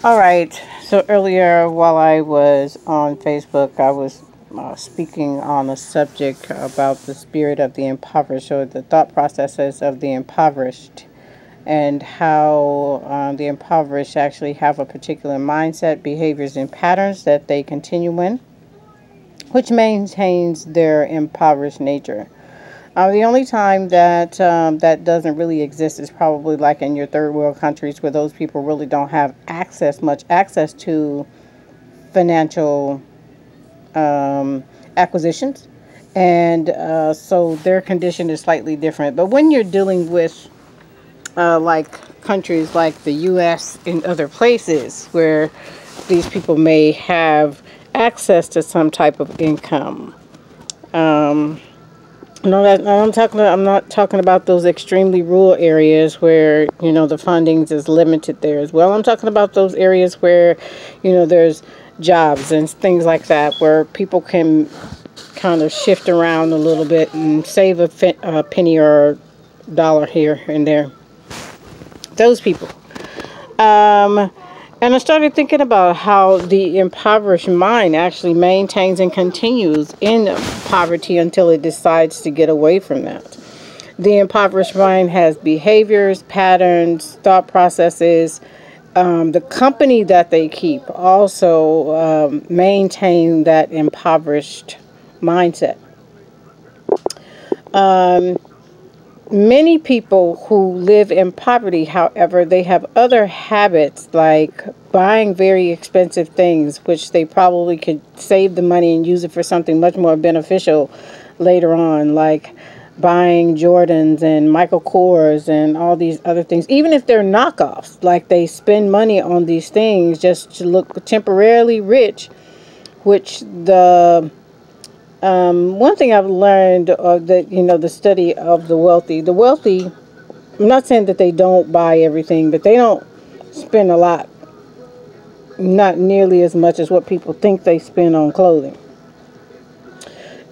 All right. So earlier, while I was on Facebook, I was speaking on a subject about the spirit of the impoverished, or the thought processes of the impoverished, and how the impoverished actually have a particular mindset, behaviors, and patterns that they continue in, which maintains their impoverished nature. The only time that that doesn't really exist is probably like in your third world countries, where those people really don't have much access to financial acquisitions, and so their condition is slightly different. But when you're dealing with like countries like the U.S. and other places where these people may have access to some type of income. No, I'm not talking about those extremely rural areas where, the fundings is limited there as well. I'm talking about those areas where, there's jobs and things like that, where people can kind of shift around a little bit and save a penny or a dollar here and there. Those people. And I started thinking about how the impoverished mind actually maintains and continues in poverty until it decides to get away from that. The impoverished mind has behaviors, patterns, thought processes. The company that they keep also maintain that impoverished mindset. Many people who live in poverty, however, they have other habits like buying very expensive things, which they probably could save the money and use it for something much more beneficial later on, like buying Jordans and Michael Kors and all these other things, even if they're knockoffs. Like, they spend money on these things just to look temporarily rich, which one thing I've learned that, the study of the wealthy, I'm not saying that they don't buy everything, but they don't spend a lot, not nearly as much as what people think they spend on clothing.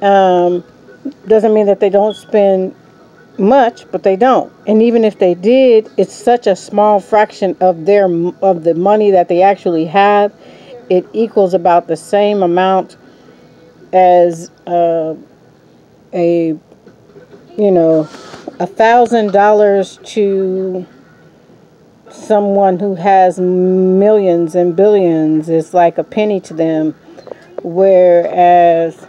Doesn't mean that they don't spend much, but they don't. And even if they did, it's such a small fraction of the money that they actually have. It equals about the same amount as $1,000 to someone who has millions and billions is like a penny to them, whereas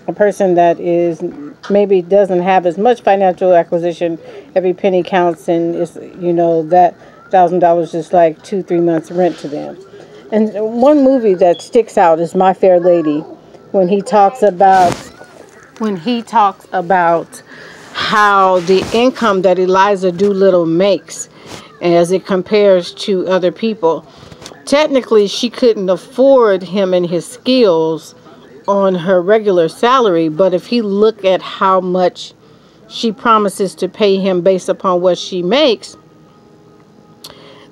a person that is maybe doesn't have as much financial acquisition, every penny counts, and is that $1,000 is like 2-3 months rent to them. And one movie that sticks out is My Fair Lady, when he talks about how the income that Eliza Doolittle makes as it compares to other people. Technically, she couldn't afford him and his skills on her regular salary, but if he look at how much she promises to pay him based upon what she makes,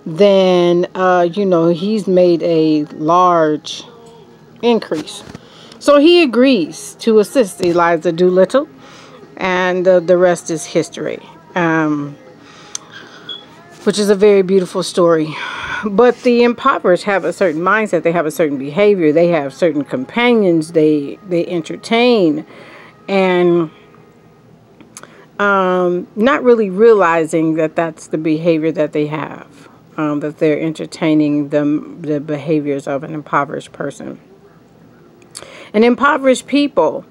then he's made a large increase. So he agrees to assist Eliza Doolittle, and the rest is history, which is a very beautiful story. But the impoverished have a certain mindset. They have a certain behavior. They have certain companions they entertain, and not really realizing that that's the behavior that they have, that they're entertaining the behaviors of an impoverished person. And impoverished people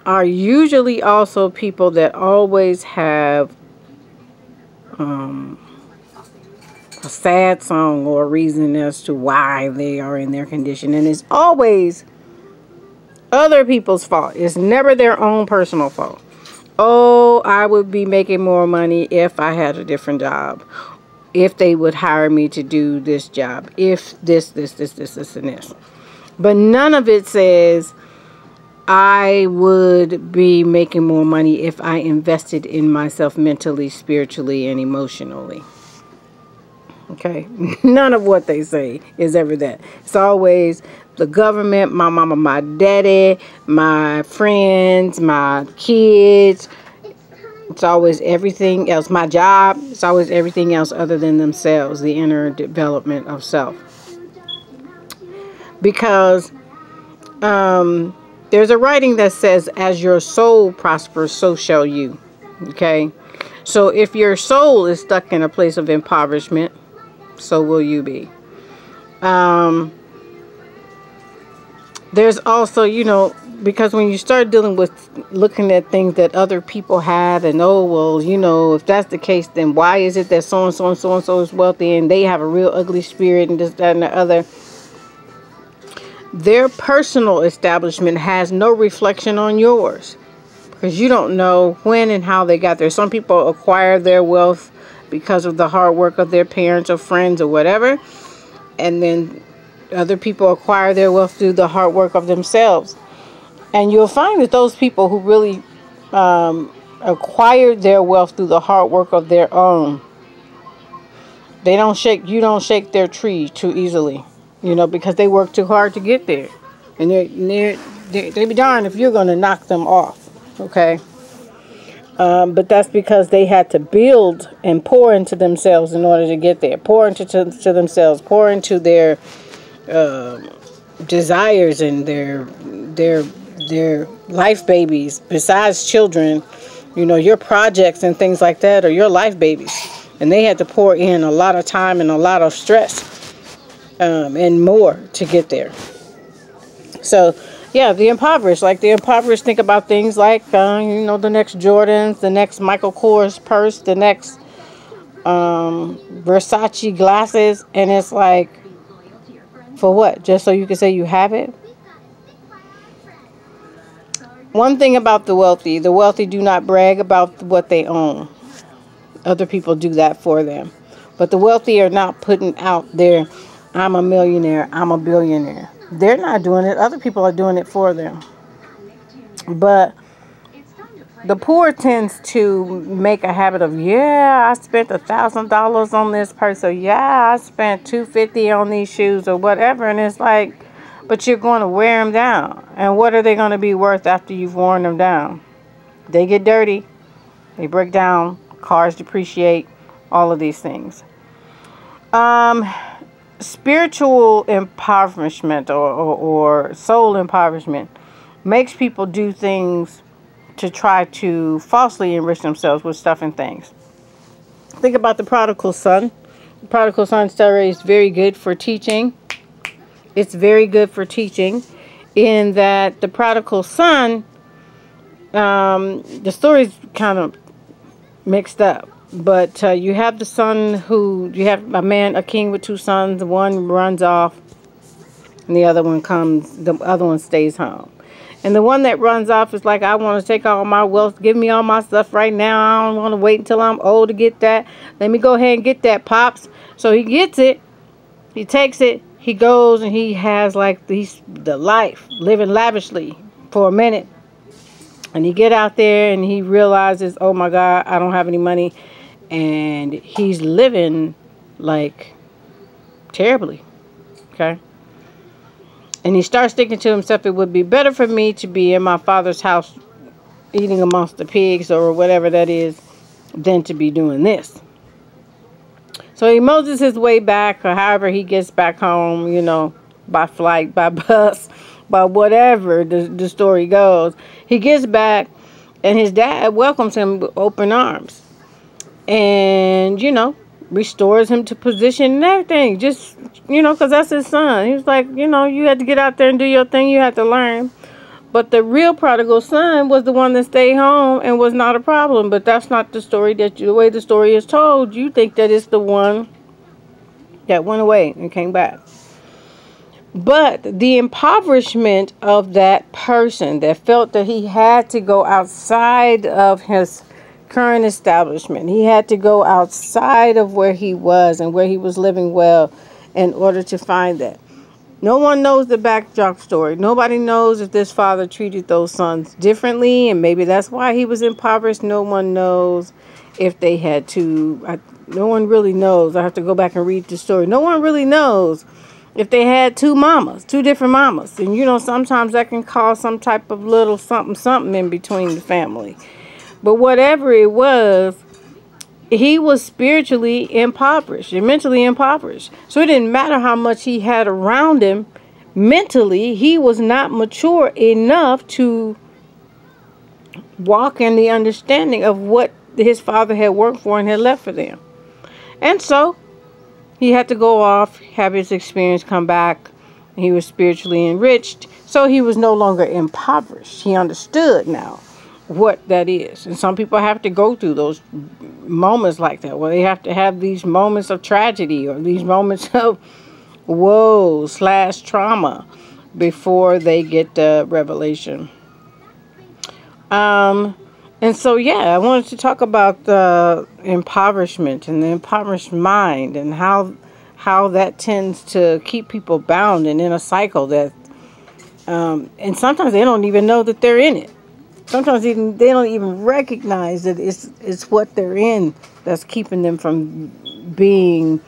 are usually also people that always have a sad song or a reason as to why they are in their condition. And it's always other people's fault. It's never their own personal fault. Oh, I would be making more money if I had a different job. If they would hire me to do this job. If this, and this. But none of it says, I would be making more money if I invested in myself mentally, spiritually, and emotionally. Okay? None of what they say is ever that. It's always the government, my mama, my daddy, my friends, my kids, It's always everything else. My job, it's always everything else other than themselves, the inner development of self. Because there's a writing that says, as your soul prospers, so shall you. Okay? So if your soul is stuck in a place of impoverishment, so will you be. There's also, because when you start dealing with looking at things that other people have, and if that's the case, then why is it that so and so and so and so is wealthy and they have a real ugly spirit and this, that, and the other? Their personal establishment has no reflection on yours, because you don't know when and how they got there. Some people acquire their wealth because of the hard work of their parents or friends or whatever, and then other people acquire their wealth through the hard work of themselves. And you'll find that those people who really acquired their wealth through the hard work of their own, you don't shake their tree too easily, because they work too hard to get there. And they be darned if you're going to knock them off, okay? But that's because they had to build and pour into themselves in order to get there. Pour into themselves, pour into their desires and their life babies. Besides children, your projects and things like that are your life babies, and they had to pour in a lot of time and a lot of stress and more to get there. So yeah, the impoverished think about things like the next Jordans, the next Michael Kors purse, the next Versace glasses, and it's like, for what? Just so you can say you have it? One thing about the wealthy do not brag about what they own. Other people do that for them. But the wealthy are not putting out there, I'm a millionaire, I'm a billionaire. They're not doing it. Other people are doing it for them. But the poor tends to make a habit of, I spent $1,000 on this purse, or I spent $250 on these shoes, or whatever. And it's like, but you're going to wear them down. And what are they going to be worth after you've worn them down? They get dirty. They break down. Cars depreciate. All of these things. Spiritual impoverishment or soul impoverishment makes people do things to try to falsely enrich themselves with stuff and things. Think about the prodigal son. The prodigal son story is very good for teaching. It's very good for teaching in that the prodigal son, the story's kind of mixed up. But you have the son you have a king with two sons. One runs off and the other one stays home. And the one that runs off is like, I want to take all my wealth. Give me all my stuff right now. I don't want to wait until I'm old to get that. Let me go ahead and get that, Pops. So he gets it. He takes it. He goes and he has like the life, living lavishly for a minute. And he get out there and he realizes, oh my God, I don't have any money. And he's living like terribly. Okay. And he starts thinking to himself, it would be better for me to be in my father's house eating amongst the pigs or whatever that is than to be doing this. So he moses his way back, or however he gets back home, by flight, by bus, by whatever the story goes. He gets back and his dad welcomes him with open arms. And, restores him to position and everything. Just, because that's his son. He was like, you had to get out there and do your thing. You had to learn. But the real prodigal son was the one that stayed home and was not a problem. But that's not the story the way the story is told. You think that it's the one that went away and came back. But the impoverishment of that person that felt that he had to go outside of his current establishment. He had to go outside of where he was and where he was living well in order to find that. No one knows the backdrop story. Nobody knows if this father treated those sons differently, and maybe that's why he was impoverished. No one knows if they had to. No one really knows. I have to go back and read the story. No one really knows if they had two different mamas. And sometimes that can cause some type of little something in between the family. But whatever it was, he was spiritually impoverished and mentally impoverished. So it didn't matter how much he had around him. Mentally, he was not mature enough to walk in the understanding of what his father had worked for and had left for them. And so he had to go off, have his experience, come back. He was spiritually enriched. So he was no longer impoverished. He understood now what that is. And some people have to go through those moments like that, where they have to have these moments of tragedy or these moments of woe / trauma before they get the revelation. And so, yeah, I wanted to talk about the impoverishment and the impoverished mind and how that tends to keep people bound and in a cycle that, and sometimes they don't even know that they're in it. Sometimes they don't even recognize that it's what they're in that's keeping them from being